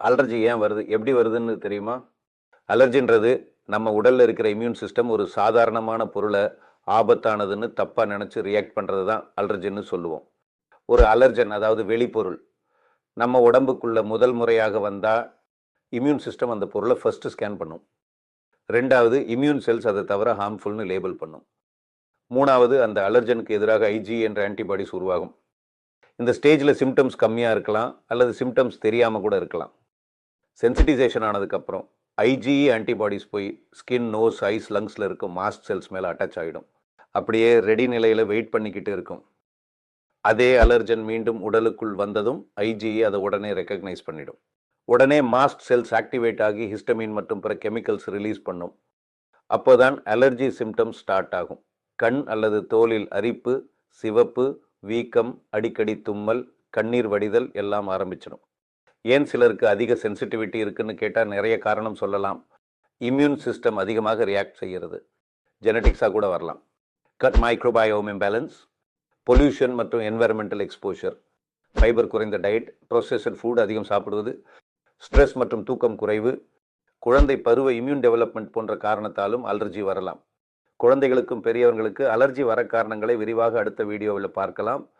Allergy ஏன் வருது, எப்படி வருதுன்னு தெரியுமா? அலர்ஜின்றது நம்ம உடல்ல இருக்கிற இம்யூன் சிஸ்டம் ஒரு சாதாரணமான பொருளை ஆபத்தானதுன்னு தப்பா நினைச்சு ரியாக்ட் பண்றது தான் அலர்ஜின்னு சொல்லுவோம். ஒரு அலர்ஜன், அதாவது வெளிப்பொருள், நம்ம உடம்புக்குள்ள முதல் முறையாக வந்தா இம்யூன் சிஸ்டம் அந்த பொருளை ஃபர்ஸ்ட் ஸ்கேன் பண்ணும். ரெண்டாவது, இம்யூன் செல்ஸ் அதை தவிர ஹார்ம்ஃபுல்னு லேபிள் பண்ணும். மூணாவது, அந்த அலர்ஜனுக்கு எதிராக ஐஜி என்ற ஆன்டிபாடிஸ் உருவாகும். இந்த ஸ்டேஜில் சிம்டம்ஸ் கம்மியாக இருக்கலாம், அல்லது சிம்டம்ஸ் தெரியாமல் கூட இருக்கலாம். சென்சிட்டைசேஷன் ஆனதுக்கப்புறம் ஐஜிஇ ஆன்டிபாடிஸ் போய் ஸ்கின், நோஸ், ஐஸ், லங்ஸில் இருக்கும் மாஸ்ட் செல்ஸ் மேலே அட்டாச் ஆகிடும். அப்படியே ரெடி நிலையில் வெயிட் பண்ணிக்கிட்டு இருக்கும். அதே அலர்ஜன் மீண்டும் உடலுக்குள் வந்ததும் ஐஜிஇ அதை உடனே ரெக்கக்னைஸ் பண்ணிடும். உடனே மாஸ்ட் செல்ஸ் ஆக்டிவேட் ஆகி ஹிஸ்டமின் மற்றும் பிற கெமிக்கல்ஸ் ரிலீஸ் பண்ணும். அப்போதான் அலர்ஜி சிம்டம்ஸ் ஸ்டார்ட் ஆகும். கண் அல்லது தோலில் அரிப்பு, சிவப்பு, வீக்கம், அடிக்கடி தும்மல், கண்ணீர் வடிதல் எல்லாம் ஆரம்பிச்சிடும். ஏன் சிலருக்கு அதிக சென்சிட்டிவிட்டி இருக்குன்னு கேட்டால் நிறைய காரணம் சொல்லலாம். இம்யூன் சிஸ்டம் அதிகமாக ரியாக்ட் செய்கிறது. ஜெனட்டிக்ஸாக கூட வரலாம். கட் மைக்ரோபயோம் இம்பேலன்ஸ், பொல்யூஷன் மற்றும் என்வைரன்மெண்டல் எக்ஸ்போஷர், ஃபைபர் குறைந்த டயட், ப்ரோசஸ்டு ஃபுட் அதிகம் சாப்பிடுவது, ஸ்ட்ரெஸ் மற்றும் தூக்கம் குறைவு, குழந்தை பருவ இம்யூன் டெவலப்மெண்ட் போன்ற காரணத்தாலும் அலர்ஜி வரலாம். குழந்தைகளுக்கும் பெரியவர்களுக்கு அலர்ஜி வர காரணங்களை விரிவாக அடுத்த வீடியோவில் பார்க்கலாம்.